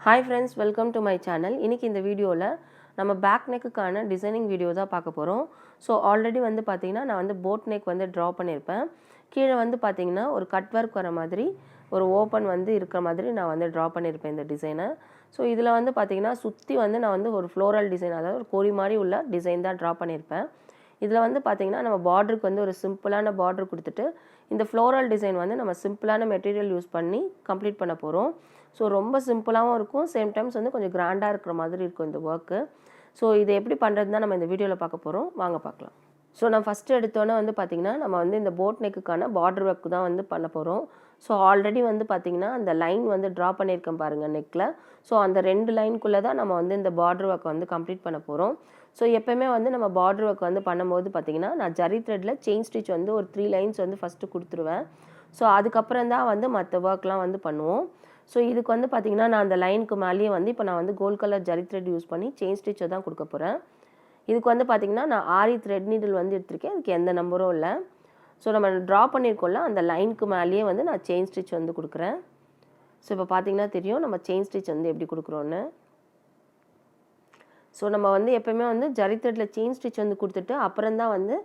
Hi friends, welcome to my channel. இன்னைக்கு இந்த வீடியோல நம்ம பேக் நெக்குக்கான டிசைனிங் வீடியோ தான் பார்க்க போறோம். ஸோ ஆல்ரெடி வந்து பார்த்தீங்கன்னா நான் வந்து போட் நெக் வந்து ட்ரா பண்ணியிருப்பேன். கீழே வந்து பார்த்தீங்கன்னா ஒரு கட் ஒர்க் வர மாதிரி ஒரு ஓப்பன் வந்து இருக்கிற மாதிரி நான் வந்து ட்ரா பண்ணியிருப்பேன் இந்த டிசைனை. ஸோ இதில் வந்து பார்த்தீங்கன்னா சுற்றி வந்து நான் வந்து ஒரு ஃப்ளோரல் டிசைன், அதாவது ஒரு கோழி மாதிரி உள்ள டிசைன் தான் ட்ரா பண்ணியிருப்பேன். இதில் வந்து பார்த்தீங்கன்னா நம்ம பார்டருக்கு வந்து ஒரு சிம்பிளான பார்டர் கொடுத்துட்டு இந்த ஃப்ளோரல் டிசைன் வந்து நம்ம சிம்பிளான மெட்டீரியல் யூஸ் பண்ணி கம்ப்ளீட் பண்ண போகிறோம். ஸோ ரொம்ப சிம்பிளாகவும் இருக்கும், சேம் டைம்ஸ் வந்து கொஞ்சம் கிராண்டாக இருக்கிற மாதிரி இருக்கும் இந்த ஒர்க்கு. ஸோ இதை எப்படி பண்ணுறது தான் நம்ம இந்த வீடியோவில் பார்க்க போகிறோம், வாங்க பார்க்கலாம். ஸோ நான் ஃபஸ்ட்டு எடுத்தோன்னே வந்து பார்த்திங்கன்னா நம்ம வந்து இந்த போட் நெக்குக்கான பார்டர் ஒர்க்கு தான் வந்து பண்ண போகிறோம். ஸோ ஆல்ரெடி வந்து பார்த்திங்கன்னா அந்த லைன் வந்து ட்ரா பண்ணியிருக்கேன் பாருங்கள் நெக்கில். ஸோ அந்த 2 லைனுக்குள்ளே தான் நம்ம வந்து இந்த பார்டர் ஒர்க்கை வந்து கம்ப்ளீட் பண்ண போகிறோம். ஸோ எப்போயுமே வந்து நம்ம பார்டர் ஒர்க் வந்து பண்ணும்போது பார்த்திங்கன்னா நான் ஜரி த்ரெட்டில் செயின் ஸ்டிச் வந்து ஒரு 3 லைன்ஸ் வந்து ஃபஸ்ட்டு கொடுத்துருவேன். ஸோ அதுக்கப்புறம் தான் வந்து மற்ற ஒர்க்லாம் வந்து பண்ணுவோம். ஸோ இதுக்கு வந்து பார்த்திங்கன்னா நான் அந்த லைனுக்கு மேலேயே வந்து இப்போ நான் வந்து gold colour zari thread use பண்ணி செயின் ஸ்டிச்சை தான் கொடுக்க போகிறேன். இதுக்கு வந்து பார்த்திங்கன்னா நான் ஆரி த்ரெட் நீடில் வந்து எடுத்திருக்கேன், இதுக்கு எந்த நம்பரும் இல்லை. ஸோ நம்ம ட்ரா பண்ணியிருக்கோம்ல அந்த லைனுக்கு மேலேயே வந்து நான் செயின் ஸ்டிச் வந்து கொடுக்குறேன். ஸோ இப்போ பார்த்திங்கன்னா தெரியும் நம்ம செயின் ஸ்டிச் வந்து எப்படி கொடுக்குறோன்னு. ஸோ நம்ம வந்து எப்போயுமே வந்து ஜரி த்ரெட்டில் செயின் ஸ்டிச் வந்து கொடுத்துட்டு அப்புறம் தான் வந்து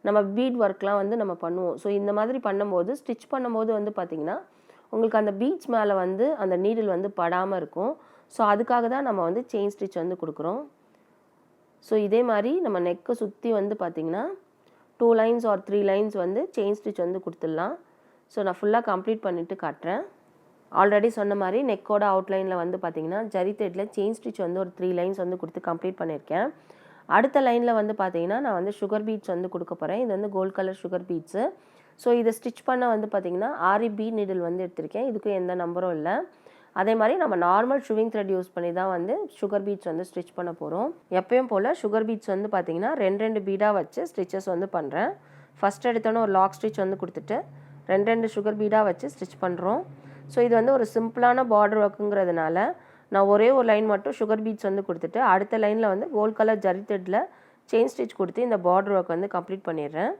நம்ம பீட் ஒர்க்லாம் வந்து நம்ம பண்ணுவோம். ஸோ இந்த மாதிரி பண்ணும்போது ஸ்டிச் பண்ணும்போது வந்து பார்த்திங்கன்னா உங்களுக்கு அந்த பீட்ஸ் மேலே வந்து அந்த நீடில் வந்து படாமல் இருக்கும். ஸோ அதுக்காக தான் நம்ம வந்து செயின் ஸ்டிச் வந்து கொடுக்குறோம். ஸோ இதே மாதிரி நம்ம நெக்கை சுற்றி வந்து பார்த்திங்கன்னா 2 லைன்ஸ் ஆர் 3 லைன்ஸ் வந்து செயின் ஸ்டிச் வந்து கொடுத்துடலாம். ஸோ நான் ஃபுல்லாக கம்ப்ளீட் பண்ணிவிட்டு காட்டுறேன். ஆல்ரெடி சொன்ன மாதிரி நெக்கோட அவுட்லைனில் வந்து பார்த்திங்கன்னா ஜரி த்ரெட்டில் செயின் ஸ்டிச் வந்து ஒரு 3 லைன்ஸ் வந்து கொடுத்து கம்ப்ளீட் பண்ணியிருக்கேன். அடுத்த லைனில் வந்து பார்த்திங்கன்னா நான் வந்து சுகர் பீட்ஸ் வந்து கொடுக்க போகிறேன். இது வந்து gold colour sugar beads. So இதை ஸ்டிச் பண்ண வந்து பார்த்திங்கன்னா ஆரி பீ நீடில் வந்து எடுத்திருக்கேன், இதுக்கும் எந்த நம்பரும் இல்லை. அதே மாதிரி நம்ம நார்மல் ஷுவிங் த்ரெட் யூஸ் பண்ணி தான் வந்து சுகர் பீட்ஸ் வந்து ஸ்டிச் பண்ண போகிறோம். எப்பயும் போல் சுகர் பீட்ஸ் வந்து பார்த்திங்கன்னா 2 பீடாக வச்சு ஸ்டிச்சஸ் வந்து பண்ணுறேன். ஃபஸ்ட் எடுத்தோன்னே ஒரு லாக் ஸ்டிச் வந்து கொடுத்துட்டு 2 சுகர் பீடாக வச்சு ஸ்டிச் பண்ணுறோம். ஸோ இது வந்து ஒரு சிம்பிளான பார்டர் ஒர்க்குங்கிறதுனால நான் ஒரே ஒரு லைன் மட்டும் சுகர் பீட்ஸ் வந்து கொடுத்துட்டு அடுத்த லைனில் வந்து கோல்ட் கலர் ஜரி த்ரெட்டில் செயின் ஸ்டிச் கொடுத்து இந்த பார்டர் ஒர்க் வந்து கம்ப்ளீட் பண்ணிடுறேன்.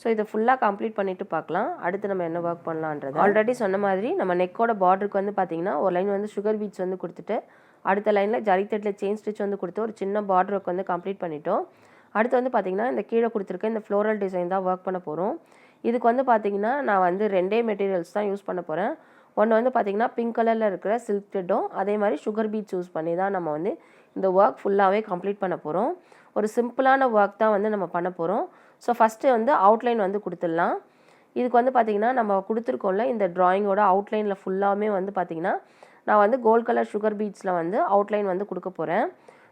ஸோ இதை ஃபுல்லாக கம்ப்ளீட் பண்ணிவிட்டு பார்க்கலாம் அடுத்து நம்ம என்ன ஒர்க் பண்ணலான்றது. ஆல்ரெடி சொன்ன மாதிரி நம்ம நெக்கோட பார்டருக்கு வந்து பார்த்திங்கன்னா ஒரு லைன் வந்து சுகர் பீட்ஸ் வந்து கொடுத்துட்டு அடுத்த லைனில் ஜரி த்ரெட்டில் செயின் ஸ்டிச் வந்து கொடுத்து ஒரு சின்ன பார்டர் ஒர்க் வந்து கம்ப்ளீட் பண்ணிட்டோம். அடுத்து வந்து பார்த்திங்கன்னா இந்த கீழே கொடுத்துருக்க இந்த ஃப்ளோரல் டிசைன் தான் ஒர்க் பண்ண போகிறோம். இதுக்கு வந்து பார்த்திங்கன்னா நான் வந்து 2 மெட்டீரியல்ஸ் தான் யூஸ் பண்ண போகிறேன். ஒன்று வந்து பார்த்திங்கன்னா பிங்க் கலரில் இருக்கிற சில்க் த்ரெட்டும் அதே மாதிரி சுகர் பீட்ஸ் யூஸ் பண்ணி தான் நம்ம வந்து இந்த ஒர்க் ஃபுல்லாகவே கம்ப்ளீட் பண்ண போகிறோம். ஒரு சிம்பிளான ஒர்க் தான் வந்து நம்ம பண்ண போகிறோம். ஸோ ஃபஸ்ட்டு வந்து அவுட்லைன் வந்து கொடுத்துடலாம். இதுக்கு வந்து பார்த்திங்கன்னா நம்ம கொடுத்துருக்கோம்ல இந்த ட்ராயிங்கோட அவுட்லைனில் ஃபுல்லாகவே வந்து பார்த்திங்கன்னா நான் வந்து கோல்ட் கலர் சுகர் பீட்ஸில் வந்து அவுட்லைன் வந்து கொடுக்க போகிறேன்.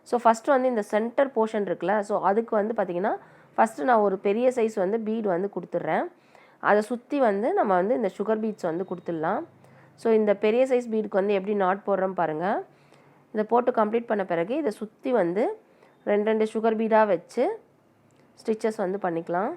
ஸோ ஃபஸ்ட்டு வந்து இந்த சென்டர் போர்ஷன் இருக்குல்ல, ஸோ அதுக்கு வந்து பார்த்திங்கன்னா ஃபஸ்ட்டு நான் ஒரு பெரிய சைஸ் வந்து பீட் வந்து கொடுத்துட்றேன். அதை சுற்றி வந்து நம்ம வந்து இந்த சுகர் பீட்ஸ் வந்து கொடுத்துடலாம். ஸோ இந்த பெரிய சைஸ் பீடுக்கு வந்து எப்படி நாட் போடுறோம் பாருங்கள். இதை போட்டு கம்ப்ளீட் பண்ண பிறகு இதை சுற்றி வந்து 2 சுகர் பீடாக வச்சு ஸ்டிச்சஸ் வந்து பண்ணிக்கலாம்.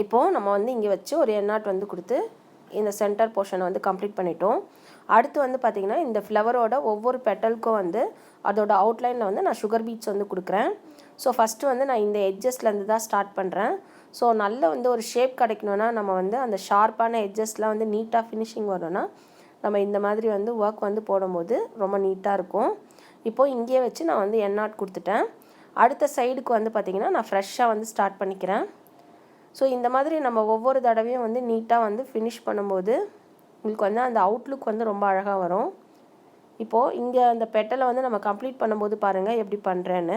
இப்போது நம்ம வந்து இங்கே வச்சு ஒரு எண்ணாட் வந்து கொடுத்து இந்த சென்டர் போர்ஷனை வந்து கம்ப்ளீட் பண்ணிட்டோம். அடுத்து வந்து பார்த்திங்கன்னா இந்த ஃப்ளவரோட ஒவ்வொரு பெட்டலுக்கும் வந்து அதோட அவுட்லைனில் வந்து நான் சுகர் பீட்ஸ் வந்து கொடுக்குறேன். ஸோ ஃபஸ்ட்டு வந்து நான் இந்த எட்ஜஸ்லேருந்து தான் ஸ்டார்ட் பண்ணுறேன். ஸோ நல்ல வந்து ஒரு ஷேப் கிடைக்கணுன்னா நம்ம வந்து அந்த ஷார்ப்பான எட்ஜஸ்லாம் வந்து நீட்டாக ஃபினிஷிங் வரணும்னா நம்ம இந்த மாதிரி வந்து ஒர்க் வந்து போடும்போது ரொம்ப நீட்டாக இருக்கும். இப்போது இங்கேயே வச்சு நான் வந்து எண்ணாட் கொடுத்துட்டேன். அடுத்த சைடுக்கு வந்து பார்த்திங்கன்னா நான் ஃப்ரெஷ்ஷாக வந்து ஸ்டார்ட் பண்ணிக்கிறேன். ஸோ இந்த மாதிரி நம்ம ஒவ்வொரு தடவையும் வந்து நீட்டாக வந்து ஃபினிஷ் பண்ணும்போது உங்களுக்கு வந்து அந்த அவுட்லுக் வந்து ரொம்ப அழகாக வரும். இப்போது இங்கே அந்த பெட்டலை வந்து நம்ம கம்ப்ளீட் பண்ணும்போது பாருங்கள் எப்படி பண்ணுறேன்னு.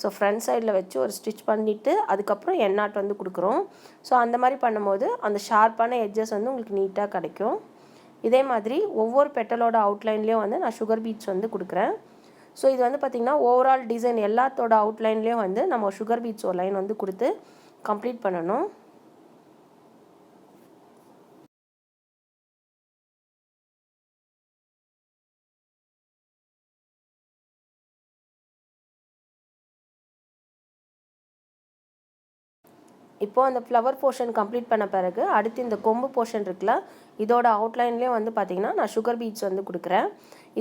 ஸோ ஃப்ரண்ட் சைடில் வச்சு ஒரு ஸ்டிச் பண்ணிவிட்டு அதுக்கப்புறம் எண்ணாட் வந்து கொடுக்குறோம். ஸோ அந்த மாதிரி பண்ணும்போது அந்த ஷார்ப்பான எட்ஜஸ் வந்து உங்களுக்கு நீட்டாக கிடைக்கும். இதே மாதிரி ஒவ்வொரு பெட்டலோட அவுட்லைன்லேயும் வந்து நான் சுகர் பீட்ஸ் வந்து கொடுக்குறேன். ஸோ இது வந்து பார்த்திங்கன்னா ஓவரால் டிசைன் எல்லாத்தோட அவுட்லைன்லேயும் வந்து நம்ம சுகர் பீட்ஸ் ஒரு லைன் வந்து கொடுத்து கம்ப்ளீட் பண்ணணும். இப்போது அந்த ஃப்ளவர் போர்ஷன் கம்ப்ளீட் பண்ண பிறகு அடுத்து இந்த கொம்பு போர்ஷன் இருக்குல்ல, இதோட அவுட்லைன்லேயும் வந்து பார்த்திங்கன்னா நான் சுகர் பீட்ஸ் வந்து கொடுக்குறேன்.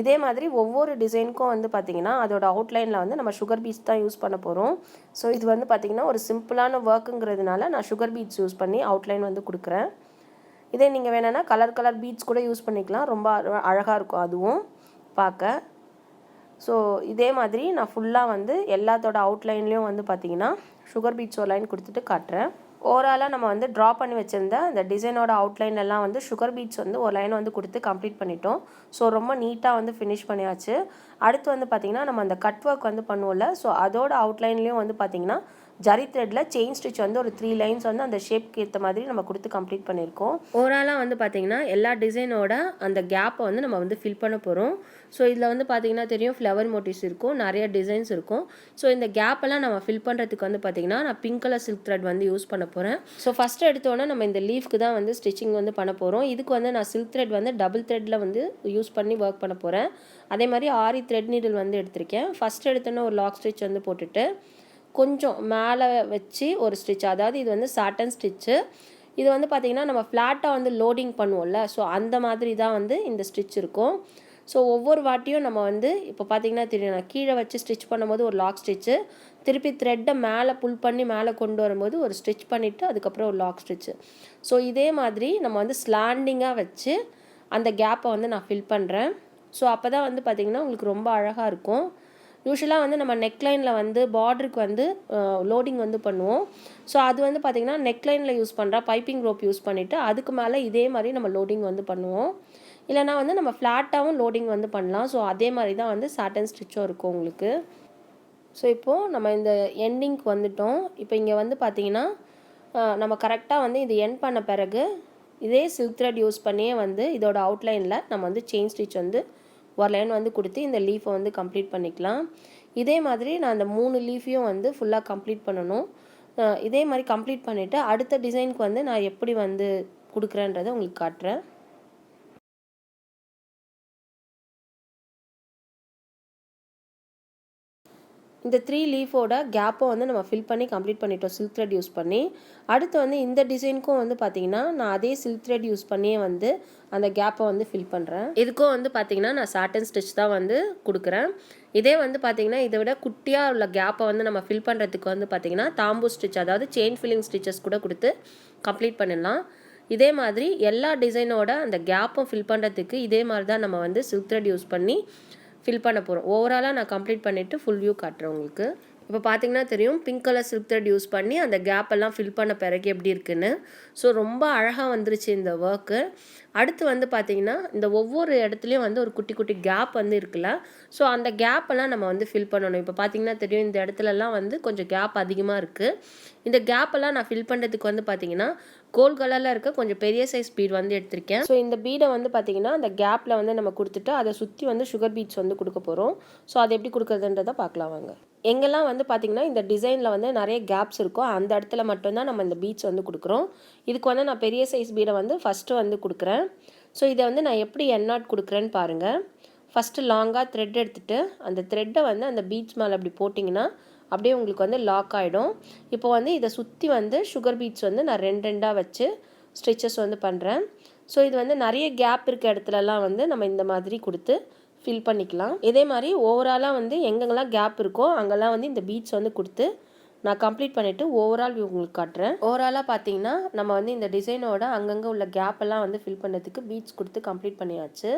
இதே மாதிரி ஒவ்வொரு டிசைனுக்கும் வந்து பார்த்திங்கன்னா அதோட அவுட்லைனில் வந்து நம்ம சுகர் பீட்ஸ் தான் யூஸ் பண்ண போகிறோம். ஸோ இது வந்து பார்த்திங்கன்னா ஒரு சிம்பிளான ஒர்க்குங்கிறதுனால நான் சுகர் பீட்ஸ் யூஸ் பண்ணி அவுட்லைன் வந்து கொடுக்குறேன். இதே நீங்கள் வேணும்னா கலர் பீட்ஸ் கூட யூஸ் பண்ணிக்கலாம். ரொம்ப அழகாக இருக்கும் அதுவும் பார்க்க. ஸோ இதே மாதிரி நான் ஃபுல்லாக வந்து எல்லாத்தோட அவுட்லைன்லேயும் வந்து பார்த்திங்கன்னா சுகர் பீட்ஸ் ஒரு லைன் கொடுத்துட்டு காட்டுறேன். ஓவராலாக நம்ம வந்து ட்ரா பண்ணி வச்சுருந்த அந்த டிசைனோட அவுட்லைன்லாம் வந்து சுகர் பீட்ஸ் வந்து ஒரு லைன் வந்து கொடுத்து கம்ப்ளீட் பண்ணிட்டோம். ஸோ ரொம்ப நீட்டாக வந்து ஃபினிஷ் பண்ணியாச்சு. அடுத்து வந்து பார்த்திங்கன்னா நம்ம அந்த கட் ஒர்க் வந்து பண்ணுவோம்ல, ஸோ அதோட அவுட்லைன்லேயும் வந்து பார்த்திங்கன்னா ஜரி த்ரெட்டில் செயின் ஸ்டிச் வந்து ஒரு 3 லைன்ஸ் வந்து அந்த ஷேப்க்கு ஏற்ற மாதிரி நம்ம கொடுத்து கம்ப்ளீட் பண்ணியிருக்கோம். ஓவராலாக வந்து பார்த்திங்கன்னா எல்லா டிசைனோட அந்த கேப்பை வந்து நம்ம வந்து ஃபில் பண்ண போகிறோம். ஸோ இதில் வந்து பார்த்திங்கன்னா தெரியும் ஃப்ளவர் மோட்டிவ்ஸ் இருக்கும், நிறைய டிசைன்ஸ் இருக்கும். ஸோ இந்த கேப்பெல்லாம் நம்ம ஃபில் பண்ணுறதுக்கு வந்து பார்த்திங்கன்னா நான் பிங்க் கலர் சில்க் த்ரெட் வந்து யூஸ் பண்ண போகிறேன். ஸோ ஃபஸ்ட்டு எடுத்தோன்னே நம்ம இந்த லீஃப்க்கு தான் வந்து ஸ்டிச்சிங் வந்து பண்ண போகிறோம். இதுக்கு வந்து நான் சில்க் த்ரெட் வந்து டபுள் த்ரெட்டில் வந்து யூஸ் பண்ணி ஒர்க் பண்ண போகிறேன். அதே மாதிரி ஆரி த்ரெட் நீடில் வந்து எடுத்திருக்கேன். ஃபஸ்ட்டு எடுத்தோன்னே ஒரு லாக் ஸ்டிச் வந்து போட்டுட்டு கொஞ்சம் மேலே வச்சு ஒரு ஸ்டிச், அதாவது இது வந்து சாட்டன் ஸ்டிச்சு. இது வந்து பார்த்திங்கன்னா நம்ம ஃப்ளாட்டாக வந்து லோடிங் பண்ணுவோம்ல, ஸோ அந்த மாதிரி தான் வந்து இந்த ஸ்டிச் இருக்கும். ஸோ ஒவ்வொரு வாட்டியும் நம்ம வந்து இப்போ பார்த்திங்கன்னா தெரியும், நான் கீழே வச்சு ஸ்டிச் பண்ணும்போது ஒரு லாக் ஸ்டிச்சு, திருப்பி த்ரெட்டை மேலே புல் பண்ணி மேலே கொண்டு வரும்போது ஒரு ஸ்டிச் பண்ணிவிட்டு அதுக்கப்புறம் ஒரு லாக் ஸ்டிச்சு. ஸோ இதே மாதிரி நம்ம வந்து ஸ்லாண்டிங்காக வச்சு அந்த கேப்பை வந்து நான் ஃபில் பண்ணுறேன். ஸோ அப்போ தான் வந்து பார்த்திங்கன்னா உங்களுக்கு ரொம்ப அழகாக இருக்கும். யூஸ்வலாக வந்து நம்ம நெக்லைனில் வந்து பார்டருக்கு வந்து லோடிங் வந்து பண்ணுவோம். ஸோ அது வந்து பார்த்திங்கன்னா நெக்லைனில் யூஸ் பண்ணுற பைப்பிங் ரோப் யூஸ் பண்ணிவிட்டு அதுக்கு மேலே இதே மாதிரி நம்ம லோடிங் வந்து பண்ணுவோம். இல்லைனா வந்து நம்ம ஃப்ளாட்டாகவும் லோடிங் வந்து பண்ணலாம். ஸோ அதே மாதிரி தான் வந்து சாட்டன் ஸ்டிச்சும் இருக்கும் உங்களுக்கு. ஸோ இப்போது நம்ம இந்த எண்டிங்க்கு வந்துட்டோம். இப்போ இங்கே வந்து பார்த்திங்கன்னா நம்ம கரெக்டாக வந்து இது எண்ட் பண்ண பிறகு இதே சில்க் த்ரெட் யூஸ் பண்ணியே வந்து இதோட அவுட்லைனில் நம்ம வந்து செயின் ஸ்டிச் வந்து ஒரு லைன் வந்து கொடுத்து இந்த லீஃபை வந்து கம்ப்ளீட் பண்ணிக்கலாம். இதே மாதிரி நான் அந்த 3 லீஃபையும் வந்து ஃபுல்லாக கம்ப்ளீட் பண்ணணும். இதே மாதிரி கம்ப்ளீட் பண்ணிவிட்டு அடுத்த டிசைனுக்கு வந்து நான் எப்படி வந்து கொடுக்குறேன்றதை உங்களுக்கு காட்டுறேன். இந்த 3 லீஃபோட கேப்பை வந்து நம்ம ஃபில் பண்ணி கம்ப்ளீட் பண்ணிட்டோம் சில்க் த்ரெட் யூஸ் பண்ணி. அடுத்து வந்து இந்த டிசைனுக்கும் வந்து பார்த்திங்கன்னா நான் அதே சில்க் த்ரெட் யூஸ் பண்ணியே வந்து அந்த கேப்பை வந்து ஃபில் பண்ணுறேன். இதுக்கும் வந்து பார்த்திங்கன்னா நான் சாட்டன் ஸ்டிச் தான் வந்து கொடுக்குறேன். இதே வந்து பார்த்திங்கன்னா இதை விட குட்டியாக உள்ள கேப்பை வந்து நம்ம ஃபில் பண்ணுறதுக்கு வந்து பார்த்திங்கன்னா தாம்பூ ஸ்டிச், அதாவது செயின் ஃபில்லிங் ஸ்டிச்சஸ் கூட கொடுத்து கம்ப்ளீட் பண்ணிடலாம். இதே மாதிரி எல்லா டிசைனோட அந்த கேப்பும் ஃபில் பண்ணுறதுக்கு இதே மாதிரி தான் நம்ம வந்து சில்க் த்ரெட் யூஸ் பண்ணி ஃபில் பண்ண போகிறோம். ஓவராலாக நான் கம்ப்ளீட் பண்ணிவிட்டு ஃபுல் வியூ காட்டுறேன் உங்களுக்கு. இப்போ பார்த்திங்கன்னா தெரியும் pink colour silk thread use பண்ணி அந்த கேப்பெல்லாம் ஃபில் பண்ண பிறகு எப்படி இருக்குன்னு. ஸோ ரொம்ப அழகாக வந்துருச்சு இந்த ஒர்க்கு. அடுத்து வந்து பார்த்திங்கன்னா இந்த ஒவ்வொரு இடத்துலையும் வந்து ஒரு குட்டி குட்டி கேப் வந்து இருக்குல்ல, ஸோ அந்த கேப்பெல்லாம் நம்ம வந்து ஃபில் பண்ணணும். இப்போ பார்த்திங்கன்னா தெரியும் இந்த இடத்துலலாம் வந்து கொஞ்சம் கேப் அதிகமாக இருக்குது. இந்த கேப்பெல்லாம் நான் ஃபில் பண்ணுறதுக்கு வந்து பார்த்திங்கன்னா கோல்ட் கலரில் இருக்க கொஞ்சம் பெரிய சைஸ் பீட் வந்து எடுத்திருக்கேன். ஸோ இந்த பீடை வந்து பார்த்திங்கன்னா அந்த கேப்பில் வந்து நம்ம கொடுத்துட்டு அதை சுற்றி வந்து சுகர் பீட்ஸ் வந்து கொடுக்க போகிறோம். ஸோ அதை எப்படி கொடுக்குறதுன்றதை பார்க்கலாம் வாங்க. எங்கெல்லாம் வந்து பார்த்திங்கன்னா இந்த டிசைனில் வந்து நிறைய கேப்ஸ் இருக்கும் அந்த இடத்துல மட்டும்தான் நம்ம இந்த பீட்ஸ் வந்து கொடுக்குறோம். இதுக்கு வந்து நான் பெரிய சைஸ் பீடை வந்து ஃபஸ்ட்டு வந்து கொடுக்குறேன். ஸோ இதை வந்து நான் எப்படி எண்ணாட் கொடுக்குறேன்னு பாருங்கள். ஃபஸ்ட்டு லாங்காக த்ரெட் எடுத்துகிட்டு அந்த த்ரெட்டை வந்து அந்த பீட்ஸ் மேலே அப்படி போட்டிங்கன்னா அப்படியே உங்களுக்கு வந்து லாக் ஆகிடும். இப்போ வந்து இதை சுற்றி வந்து சுகர் பீட்ஸ் வந்து நான் 2 வச்சு ஸ்டிச்சஸ் வந்து பண்ணுறேன். ஸோ இது வந்து நிறைய கேப் இருக்க இடத்துலலாம் வந்து நம்ம இந்த மாதிரி கொடுத்து ஃபில் பண்ணிக்கலாம். இதே மாதிரி ஓவராலாக வந்து எங்கெங்கெல்லாம் கேப் இருக்கோ அங்கெல்லாம் வந்து இந்த பீட்ஸ் வந்து கொடுத்து நான் கம்ப்ளீட் பண்ணிவிட்டு ஓவரால் வியூ உங்களுக்கு காட்டுறேன். ஓவராலாக பார்த்தீங்கன்னா நம்ம வந்து இந்த டிசைனோட அங்கங்கே உள்ள கேப்பெல்லாம் வந்து ஃபில் பண்ணுறதுக்கு பீட்ஸ் கொடுத்து கம்ப்ளீட் பண்ணியாச்சு.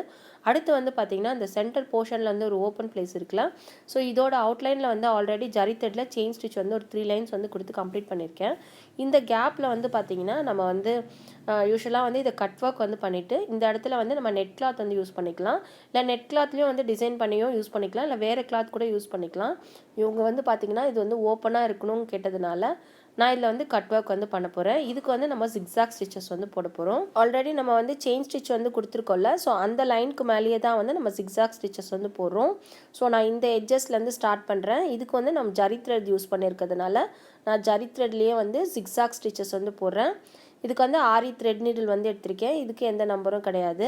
அடுத்து வந்து பார்த்திங்கன்னா இந்த சென்டர் போர்ஷனில் வந்து ஒரு ஓப்பன் பிளேஸ் இருக்குல்ல, ஸோ இதோட அவுட்லைனில் வந்து ஆல்ரெடி ஜரி த்ரெட்டில் செயின் ஸ்டிச் வந்து ஒரு 3 லைன்ஸ் வந்து கொடுத்து கம்ப்ளீட் பண்ணியிருக்கேன். இந்த கேப்பில் வந்து பார்த்திங்கன்னா நம்ம வந்து யூஸ்வலாக வந்து இதை கட் ஒர்க் வந்து பண்ணிவிட்டு இந்த இடத்துல வந்து நம்ம நெட் கிளாத் வந்து யூஸ் பண்ணிக்கலாம். இல்லை நெட் கிளாத்லேயும் வந்து டிசைன் பண்ணியும் யூஸ் பண்ணிக்கலாம், இல்லை வேறு கிளாத் கூட யூஸ் பண்ணிக்கலாம். இவங்க வந்து பார்த்திங்கன்னா இது வந்து ஓப்பனாக இருக்கணும்னு கேட்டதுனால நான் இதில் வந்து கட் ஒர்க் வந்து பண்ண போகிறேன். இதுக்கு வந்து நம்ம ஜிக்ஸாக் ஸ்டிச்சஸ் வந்து போட போகிறோம். ஆல்ரெடி நம்ம வந்து செயின் ஸ்டிச் வந்து கொடுத்துருக்கோம்ல, ஸோ அந்த லைனுக்கு மேலேயே தான் வந்து நம்ம ஜிக்ஸாக் ஸ்டிச்சஸ் வந்து போடுறோம். ஸோ நான் இந்த எட்ஜஸ்லேருந்து ஸ்டார்ட் பண்ணுறேன். இதுக்கு வந்து நம்ம ஜரி த்ரெட் யூஸ் பண்ணியிருக்கிறதுனால நான் ஜரி த்ரெட்லேயே வந்து ஜிக்ஸாக் ஸ்டிச்சஸ் வந்து போடுறேன். இதுக்கு வந்து ஆரி த்ரெட் நீடில் வந்து எடுத்திருக்கேன். இதுக்கு எந்த நம்பரும் கிடையாது.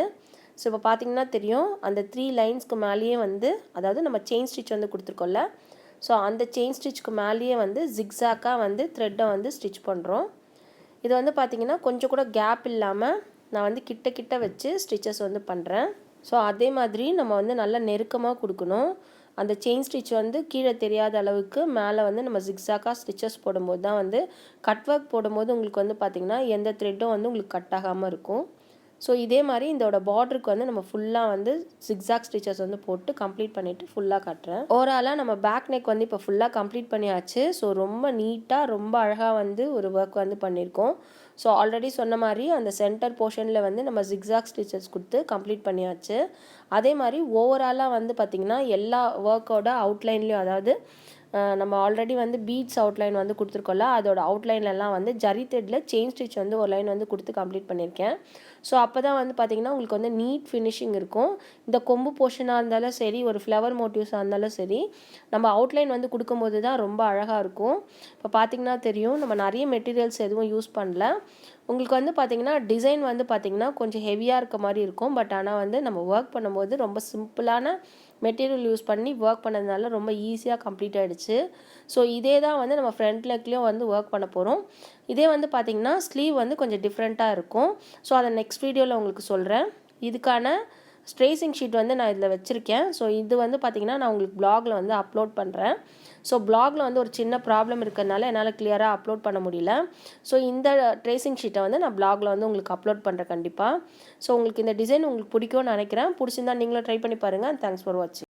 ஸோ இப்போ பார்த்திங்கன்னா தெரியும் அந்த 3 லைன்ஸ்க்கு மேலேயே வந்து, அதாவது நம்ம செயின் ஸ்டிச் வந்து கொடுத்துருக்கோம்ல, ஸோ அந்த செயின் ஸ்டிச்சுக்கு மேலேயே வந்து ஜிக்ஸாக்காக வந்து த்ரெட்டை வந்து ஸ்டிச் பண்ணுறோம். இது வந்து பார்த்திங்கன்னா கொஞ்சம் கூட கேப் இல்லாமல் நான் வந்து கிட்ட கிட்ட வச்சு ஸ்டிச்சஸ் வந்து பண்ணுறேன். ஸோ அதே மாதிரி நம்ம வந்து நல்லா நெருக்கமாக கொடுக்கணும். அந்த செயின் ஸ்டிச் வந்து கீழே தெரியாத அளவுக்கு மேலே வந்து நம்ம ஜிக்ஸாக்காக ஸ்டிச்சஸ் போடும்போது தான் வந்து கட் ஒர்க் போடும்போது உங்களுக்கு வந்து பார்த்திங்கன்னா எந்த த்ரெட்டும் வந்து உங்களுக்கு கட் ஆகாமல் இருக்கும். ஸோ இதே மாதிரி இதோட பார்டருக்கு வந்து நம்ம ஃபுல்லாக வந்து ஜிக்ஸாக் ஸ்டிச்சஸ் வந்து போட்டு கம்ப்ளீட் பண்ணிவிட்டு ஃபுல்லாக காட்டுறேன். ஓவராலாக நம்ம பேக் நெக் வந்து இப்போ ஃபுல்லாக கம்ப்ளீட் பண்ணியாச்சு. ஸோ ரொம்ப நீட்டாக ரொம்ப அழகாக வந்து ஒரு ஒர்க் வந்து பண்ணியிருக்கோம். ஸோ ஆல்ரெடி சொன்ன மாதிரி அந்த சென்டர் போர்ஷனில் வந்து நம்ம ஜிக்ஸாக் ஸ்டிச்சஸ் கொடுத்து கம்ப்ளீட் பண்ணியாச்சு. அதே மாதிரி ஓவராலாக வந்து பார்த்திங்கன்னா எல்லா ஒர்க்கோட அவுட்லைன்லேயும், அதாவது நம்ம ஆல்ரெடி வந்து பீட்ஸ் அவுட்லைன் வந்து கொடுத்துருக்கோம்ல, அதோட அவுட்லைன்லலாம் வந்து ஜரி த்ரெட்டில் செயின் ஸ்டிச் வந்து ஒரு லைன் வந்து கொடுத்து கம்ப்ளீட் பண்ணியிருக்கேன். ஸோ அப்போ தான் வந்து பார்த்திங்கன்னா உங்களுக்கு வந்து நீட் ஃபினிஷிங் இருக்கும். இந்த கொம்பு போர்ஷனாக இருந்தாலும் சரி, ஒரு ஃப்ளவர் மோட்டிவ்ஸாக இருந்தாலும் சரி, நம்ம அவுட்லைன் வந்து கொடுக்கும்போது தான் ரொம்ப அழகாக இருக்கும். இப்போ பார்த்திங்கன்னா தெரியும், நம்ம நிறைய மெட்டீரியல்ஸ் எதுவும் யூஸ் பண்ணல. உங்களுக்கு வந்து பார்த்திங்கன்னா டிசைன் வந்து பார்த்திங்கன்னா கொஞ்சம் ஹெவியாக இருக்க மாதிரி இருக்கும். பட் ஆனால் வந்து நம்ம ஒர்க் பண்ணும்போது ரொம்ப சிம்பிளான மெட்டீரியல் யூஸ் பண்ணி ஒர்க் பண்ணதுனால ரொம்ப ஈஸியாக கம்ப்ளீட் ஆகிடுச்சு. ஸோ இதே தான் வந்து நம்ம ஃப்ரண்ட் லெக்லேயும் வந்து ஒர்க் பண்ண போகிறோம். இதே வந்து பார்த்திங்கன்னா ஸ்லீவ் வந்து கொஞ்சம் டிஃப்ரெண்ட்டாக இருக்கும். ஸோ அதை நெக்ஸ்ட் வீடியோவில் உங்களுக்கு சொல்கிறேன். இதுக்கான ஸ்ட்ரேசிங் ஷீட் வந்து நான் இதில் வச்சுருக்கேன். ஸோ இது வந்து பார்த்திங்கன்னா நான் உங்களுக்கு ப்ளாகில் வந்து அப்லோட் பண்ணுறேன். ஸோ ப்ளாகில் வந்து ஒரு சின்ன ப்ராப்ளம் இருக்கிறதுனால என்னால் கிளியராக அப்லோட் பண்ண முடியல. ஸோ இந்த ட்ரேசிங் ஷீட்டை வந்து நான் ப்ளாகில் வந்து உங்களுக்கு அப்லோட் பண்ணுறேன் கண்டிப்பாக. ஸோ உங்களுக்கு இந்த டிசைன் உங்களுக்கு பிடிக்கும்னு நினைக்கிறேன். பிடிச்சிருந்தா நீங்களும் ட்ரை பண்ணி பாருங்கள். தேங்க்ஸ் ஃபார் வாட்சிங்.